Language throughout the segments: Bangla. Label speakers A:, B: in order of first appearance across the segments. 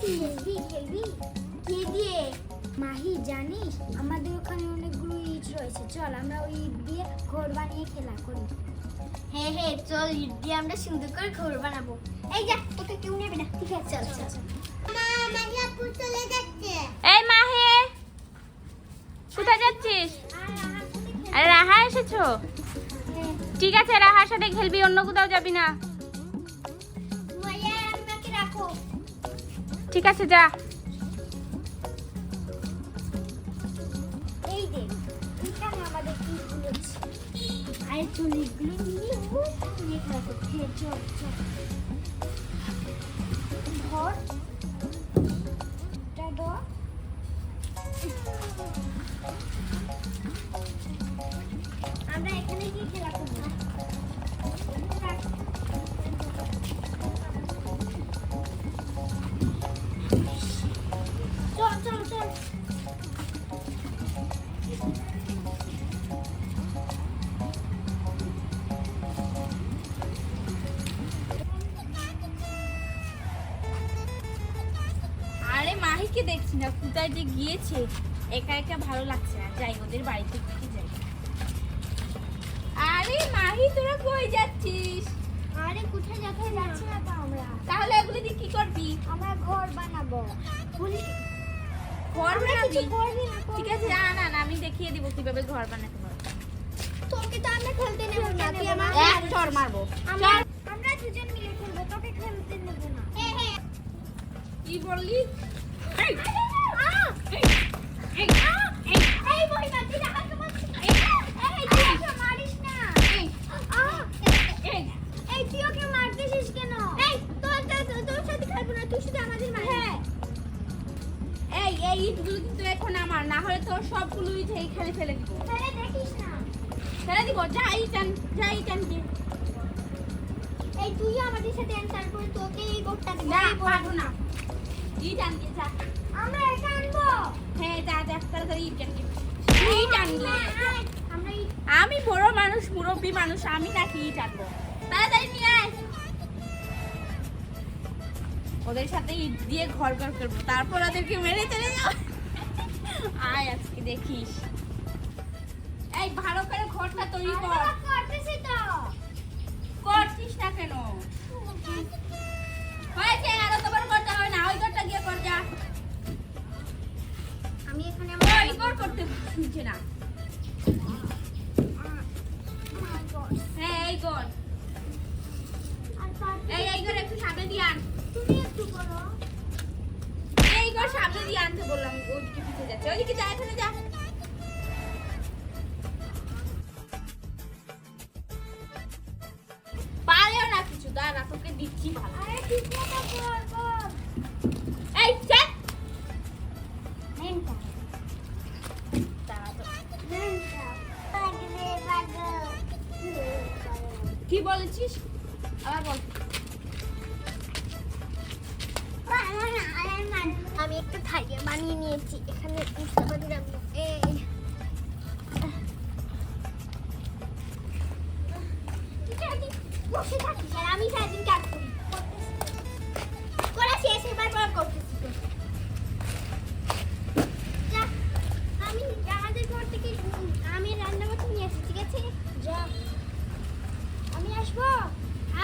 A: খেলবি খেলবি কি দিয়ে? মাহি জানিস আমাদের ওখানে অনেকগুলো ইট রয়েছে, চল আমরা ওই ইট দিয়ে ঘর বানিয়ে খেলা করি। হ্যাঁ হ্যাঁ চল, ইট দিয়ে আমরা সুন্দর করে ঘর বানাবো। এই যা, তোকে কেউ নেবে না, ঠিক আছে চল চল চল। মা মাহি আপু চলে যাচ্ছে।
B: এই মাহি, কোথায় যাচ্ছিস? আরে রাহা এসেছো? ঠিক আছে, রাহার সাথে খেলবি, অন্য কোথাও যাবি না। ঠিক আছে যা।
A: এই দেখ, এখানে আমাদের কি হচ্ছে? আরে চল এগুলো নিয়ে নিয়ে খেলা করতে। চল চল ধর এটা ধর। আমরা এখানে গিয়ে খেলা করবো। চল চল চল।
B: আরে মাহিকে দেখছি না, কোথায় যে গিয়েছে। একা একা ভালো লাগছে না, যাই ওদের বাড়িতে গিয়ে যাই। আরে মাহি, তোরা কই যাচ্ছিস?
A: আরে কোথায় যাচ্ছি না তো আমরা।
B: তাহলে এগুলো দিয়ে কি করবি?
A: আমরা ঘর বানাবো।
B: ঘর
A: আমরা
B: বানাবি?
A: কিছু করবি না,
B: ঠিক আছে, না না না, আমি দেখিয়ে দিব কিভাবে ঘর বানাতে হয়।
A: তোকে তো আমরা খেলতে নেব না, তুই আমার
B: এক চড় মারবো।
A: আমরা দুজন মিলে খেলবো, তোকে খেলতে নেব না।
B: কি বললি? এই,
A: এই বইমা তুই রাখাতে বলছিস না। এই তুই ওকে মারিস না।
B: এই,
A: এই তুই ওকে মারতেছিস কেন? এই তোর সাথে খেলবো না, তুই শুধু আমাদের মারিস।
B: এই ইটগুলো কিন্তু এখন আমার, না হলে তোর সবগুলো ইট এইখানে ফেলে দিব।
A: তাহলে দেখিস না।
B: ফেলে দিব, যা ইট আন কি।
A: এই তুই আমাদের সাথে এন্টার করে তোকে এই বোর্ডটা দেব।
B: না পারবো না, ইট আন দিয়ে যা।
A: আমরা একা আনবো।
B: হ্যাঁ যা যা, তাড়াতাড়ি ইট আন। ইট আনবি?
A: আমরা
B: আমি বড় মানুষ, মুরব্বী মানুষ, আমি নাকি ইট আনবো? তাড়াতাড়ি নিয়ে আয়। ওদের সাথে ইট দিয়ে ঘর করবো, তারপর ওদেরকে মেরে চলে যাও। আয় আজকে দেখিস। এই ভালো করে ঘরটা তৈরি কর।
A: করতেছি তো।
B: করছিস না কেন? হয়েছে, আরো তোমার করতে হবে না, ওই ঘরটা গিয়ে কর যা।
A: আমি এখানে
B: ওই ঘর করতে শুনছে না। হ্যাঁ এই ঘর, এই ঘর একটু সামনে দিয়ে আন।
A: তুমি একটু করো।
B: এই ঘর সামনে দিয়ে আনতে বললাম, ওইদিকে পিছিয়ে যাচ্ছে। ওইদিকে যা, এখানে যা। পারেও না কিছু, দাঁড়া তোকে দিচ্ছি ভালো।
A: আরে ঠিক মতো কর।
B: এই চেক
A: নেনটা
B: দাঁড়া তো।
A: নেনটা লাগবে লাগবে।
B: কি বলেছিস আবার বল।
A: আমি একটা থাইয়া বানিয়ে নিয়েছি, এখানে মশলাপাতি রাখবো। এই বসে থাকিস আর আমি সারাদিন কাজ করি। করা শেষ, এবার পর করতেছি তো। যা, আমি আমাদের ঘর থেকে আমি রান্না করতে নিয়ে আসি, ঠিক আছে? যা, আমি আসবো।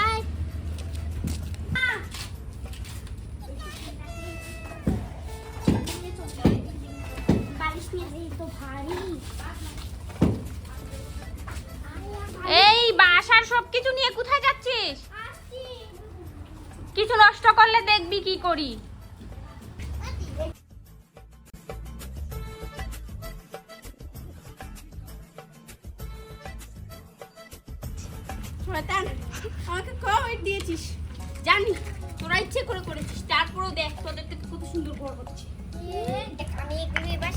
A: আয় বালিশ নিয়ে আসি, তো ভারী।
B: এই বাসার সবকিছু নিয়ে কোথায় যাচ্ছিস?
A: আসছি।
B: কিছু নষ্ট করলে দেখবি কি করি। শয়তান, আমাকে কমেন্ট দিয়েছিস জানি, তোরা ইচ্ছে করে করেছিস, তারপরেও দেখ তোদের থেকে কত সুন্দর ঘর হচ্ছে।
A: আমি এগুলো এবার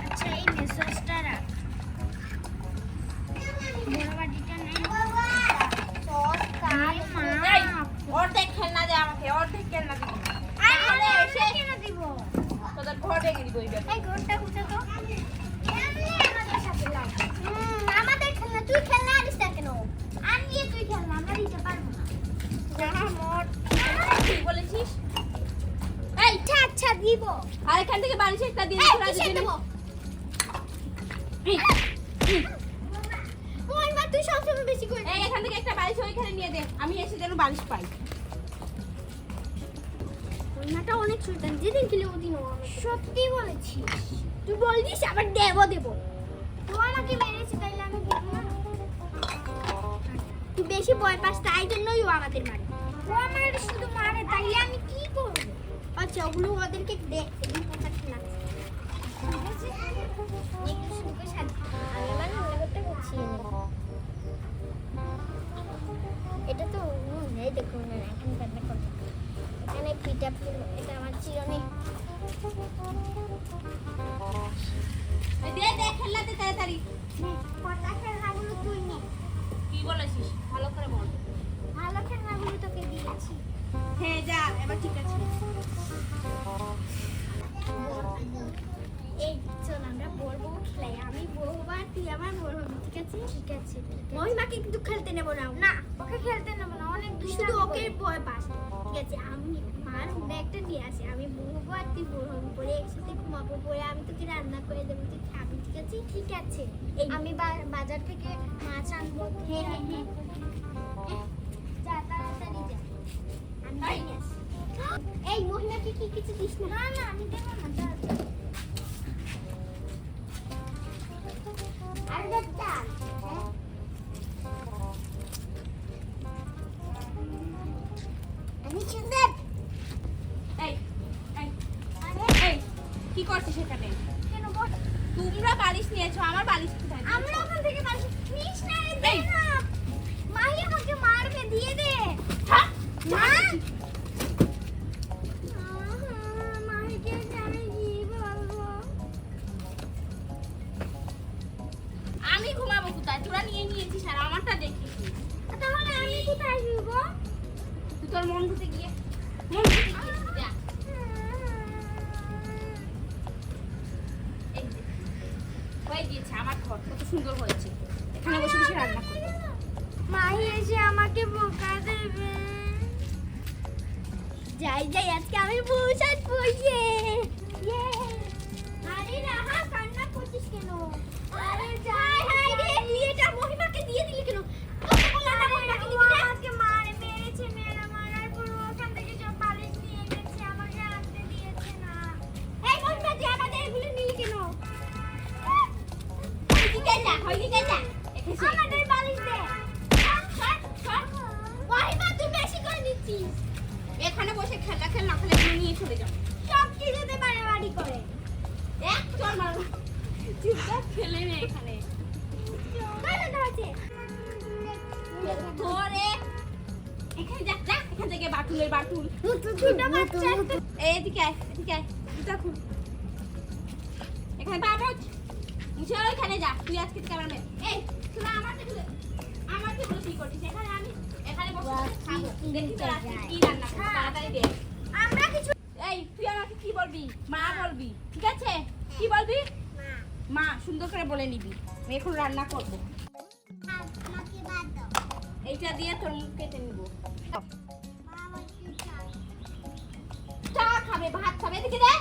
A: আচ্ছা এই মেসেজটা রাখ। বড় বাটিটা নে। সস কাল
B: এই, অর্ধেক খেলনা দে আমাকে, অর্ধেক খেলনা দে।
A: আরে এসে কেন দিব?
B: তোদের ঘর ভেঙে দিব এইবার।
A: এই ঘরটা খুঁজে তো। আমাদের সাথে লাগ। আমাদের খেলনা, তুই খেলনা আনিস না কেন? আনলে তুই খেলনা, আমরা দিতে পারবো না।
B: কি বলেছিস? আর এখান থেকে বালিশ একটা দিয়ে
A: এই,
B: তোরা
A: কিসের
B: দুজনে-
A: দেবো?
B: এই, এই,
A: ওই মা তুই সবসময় বেশি করে
B: এই এখান থেকে একটা বালিশ ওইখানে নিয়ে দে, আমি এসে যেন বালিশ পাই।
A: ওনাটা অনেক শয়তান, যেদিন খেলে ওদিন ও আমাকে সত্যি বলেছিস। তুই বলছিস আবার দেবো ও আমাকে মেরেছে, তাইলে আমি দেবো না। তুই বেশি ভয় পাস, তাই জন্যই ও আমাদের মারে। ও আমার শুধু মারে, তাইলে আমি কি করবো? আচ্ছা ওগুলো ওদেরকে দে, এদিন পৌঁছাচ্ছে না। ঠিক আছে? একটু সুখে শান্তি। আমি আমার রান্নাঘরটা গুছিয়ে নেব। এটা তো এই দেখুন না, এখন রান্না করবো। এখানে পিঠা এটা আমার চিরনি।
B: এই দে দে খেলনাতে তাড়াতাড়ি।
A: কটা খেলনাগুলো তুই নে।
B: কি বলেছিস ভালো করে বল।
A: ভালো খেলনাগুলো তোকে দিয়েছি।
B: হ্যাঁ যা, এবার ঠিক আছে।
A: এই চল আমরা বলবো খেলাই, আমি বলবো আর তুই আমার বলবো, ঠিক আছে? ঠিক আছে। মহিমাকে কিন্তু খেলতে নেব না। না ওকে খেলতে নেব না, অনেক শুধু ওকে ভয় পাস। ঠিক আছে, আমি মার একটা নিয়ে আসি, আমি বলবো আর তুই বলবো, পরে একসাথে ঘুমাবো, পরে আমি তোকে রান্না করে দেবো, তুই খাবি, ঠিক আছে? ঠিক আছে। আমি বাজার থেকে মাছ আনবো। হ্যাঁ হ্যাঁ হ্যাঁ, যা তাড়াতাড়ি যা, আমি নিয়ে আসি। এই মহিলাকে কি কিছু দিস না? না না আমি দেবো না, যা যা। আর একটা আমি সুন্দর।
B: এই এই
A: আরে
B: এই কি করছিস এখানে?
A: কেন বল?
B: তোমরা বালিশ নিয়েছো, আমার বালিশ কোথায়?
A: আমরা ওখান থেকে বাড়ি নিস না, রে, দে
B: এই।
A: না। মাহি আমাকে মারবে, দিয়ে দে।
B: থাক,
A: মা মাহিকে আমি কি বলবো?
B: আমি ঘুমাবো কোথায়? তোরা নিয়ে নিয়েছিস আর আমারটা দেখিস।
A: তাহলে আমি কোথায় শুবো?
B: তুই তোর মন ধুতে গিয়ে যা। এই যে, হয়ে গিয়েছে আমার ঘর, কত সুন্দর হয়েছে। এখানে বসে বসে রান্না করবো।
A: মাহি এসে আমাকে বোকা দেবে। যাই যাই, আজকে আমি পোশাক পরছি। আরে রাহা, কান্না করছিস কেন? আরে যাই হাই রে, এটা মহিমাকে দিয়ে দিলি কেন? তোকে বললাম না মহিমাকে দিবি না। আমাকে মেরেছে, মেরে মারার পর ওখান থেকে সব বালিশ নিয়ে গেছে, আমাকে আনতে দিয়েছে না। এই মহিমা, তুই আমাদের এগুলো নিলি কেন?
B: ওইদিকে যা, ওইদিকে যা। এসে
A: আমাদের বালিশ দে। মহিমা তুই বেশি করে দিচ্ছিস।
B: এখানে বসে খেলা খেল, না খেলে এগুলো নিয়ে চলে যাও।
A: সব কিছুতে বাড়াবাড়ি করে।
B: এক চল মারো। চুপচাপ খেলে নে এখানে।
A: কালো ধরেছে।
B: ধরে এখানে যা, যা এখান থেকে বাটুলের বাটুল।
A: ছোট বাচ্চা একটা।
B: এদিকে আয়, এদিকে আয়। জুতা খুল। এখানে পা মোছ। মুছে ওইখানে যা। তুই আজকে থেকে আমার মেয়ে। এই, তোরা আমার টেবিলে কি করছিস? এখানে বসে বসে খাবো। দেখি তোরা আজকে কি রান্না করছিস। তাড়াতাড়ি দে।
A: আমরা কিছু
B: এই, তুই আমাকে কি বলবি? মা বলবি, ঠিক আছে? কি বলবি? মা, সুন্দর করে বলে নিবি। আমি এখন রান্না করবো।
A: আমাকে বাদ দাও।
B: এইটা দিয়ে তোর মুখ কেটে নিবো।
A: আমার কি চাই?
B: চা খাবে, ভাত খাবে, এদিকে দে।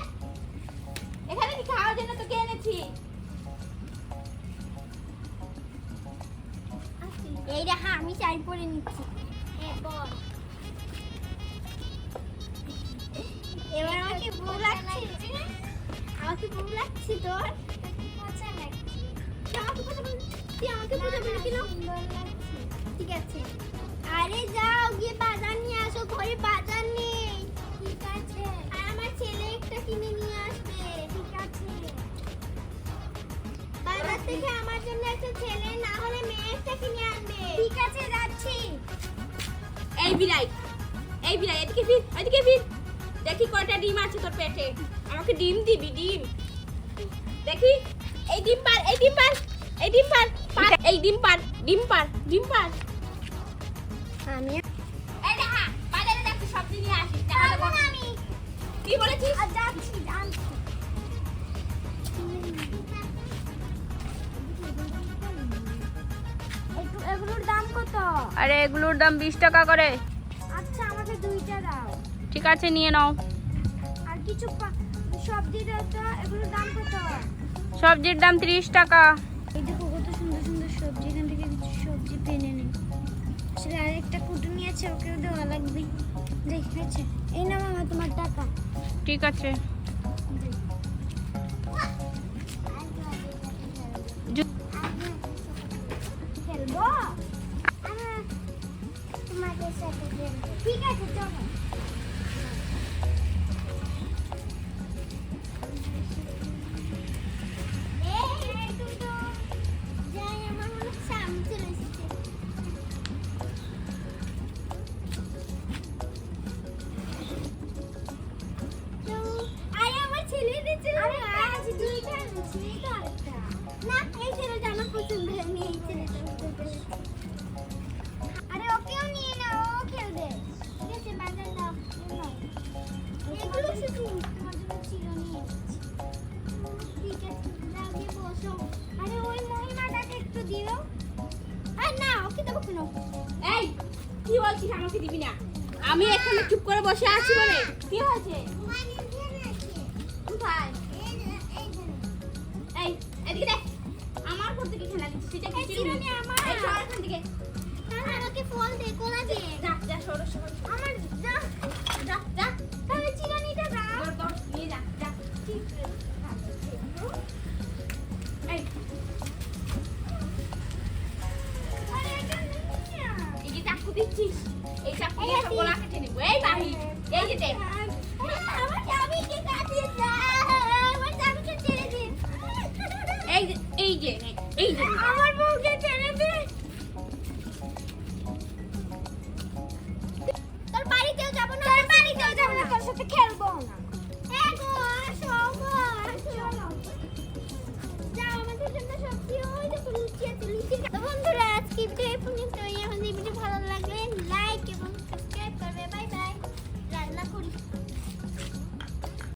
B: এখানে কি খাওয়ার জন্য তোকে এনেছি?
A: এই দেখা আমি চাই পরে নিচ্ছি। এবার আমাকে বউ লাগছে। আমাকে বউ লাগছে তোর? আচ্ছা লাগছে। তুই আমাকে বোঝাবি না কেন? ঠিক আছে। আরে যাও গিয়ে বাজার নিয়ে আসো, ঘরে বাজার নেই। ঠিক আছে। আর আমার ছেলে একটা কিনে নিয়ে আসবে। ঠিক আছে। বাজার থেকে আমার জন্য একটা ছেলে, না হলে মেয়ে একটা কিনে আনবে। ঠিক আছে, যাচ্ছি।
B: এই বিলাই, এই বিলাই, এদিকে ফির, এদিকে ফির। দেখি কয়টা ডিম আছে তোর পেটে। আমাকে ডিম দিবি, ডিম। দেখি, এই ডিম পার, এই ডিম পার, এই ডিম পার, পার, এই ডিম পার, ডিম পার, ডিম পার।
A: আমি
B: এই দেখা, বাজারে যাচ্ছি, সবজি নিয়ে আসিস। দেখা দেবো।
A: আমি
B: কি বলেছিস?
A: যাচ্ছি, জানছি। এগুলোর দাম কত?
B: আরে এগুলোর দাম 20 টাকা করে।
A: আচ্ছা আমাকে দুইটা দাও।
B: ঠিক আছে, নিয়ে নাও।
A: আর কিছু সবজি দাও তো, এগুলোর দাম কত?
B: সবজির দাম 30 টাকা।
A: এই দেখো কত সুন্দর সুন্দর সবজি, এখান থেকে কিছু সবজি পেনে নিই। আসলে আরেকটা কুটুমি আছে, ওকেও দেওয়া লাগবে। দেখেছে, এই নাও মামা তোমার টাকা।
B: ঠিক আছে।
A: খেলবো? তোমাদের সাথে খেলবো। ঠিক আছে চলো। এই টুটু, যাই, আমার মনে হচ্ছে আমি চলে এসেছি। আরে আমার ছেলে দিচ্ছে। আরে আছে দুইটা আছে, এই তো আরেকটা। না, এই ছেলেটা আমার পছন্দ হয়নি, এই ছেলেটা। আরে ওকেও নিয়ে নাও, ও খেলবে। ঠিক আছে, বাজার দাও। এগুলো শুধু তোমার জন্য ছিল, নিয়ে এসেছি। ঠিক আছে, যাও গিয়ে বসো। আরে ওই মহিমাটাকে একটু দিও। আর না, ওকে দেবো কেন?
B: এই কি বলছিস আমাকে দিবি না? আমি এখানে চুপ করে বসে আছি বলে কি হয়েছে? কোথায়? এই এদিকে দেখ, আমার করতে কি খেলা দিচ্ছিস? সেটা কি ছিল?
A: চিরুনি আমার।
B: এই সর এখান থেকে।
A: তাহলে আমাকে ফল দে, কোলা দে।
B: যা যা, সর সর।
A: আমার যা,
B: যা যা,
A: তাহলে চিরুনিটা দাও।
B: দৌড় দৌড় নিয়ে যা যা।
A: ঠিক আছে।
B: এই
A: আরে এটা নিয়ে না।
B: এই যে চাকু দিচ্ছিস, এই চাকু দিয়ে সব গলা কেটে নিব। এই বাহি, এই যে দেখ।
A: আমার চাবিকে কাটিয়ে দাও। আমার চাবিকে ছেড়ে দে।
B: এই যে এই যে এই যে
A: আমার বউকে ছেড়ে দে। তোর বাড়িতেও যাব না, তোর বাড়িতেও যাব না, তোর সাথে খেলবো না। এগো আসো গো, আসো। যাও, আমাদের জন্য সবজি ওই দেখো লুচি আছে, লুচি। তো বন্ধুরা, আজকে এই পর্যন্তই।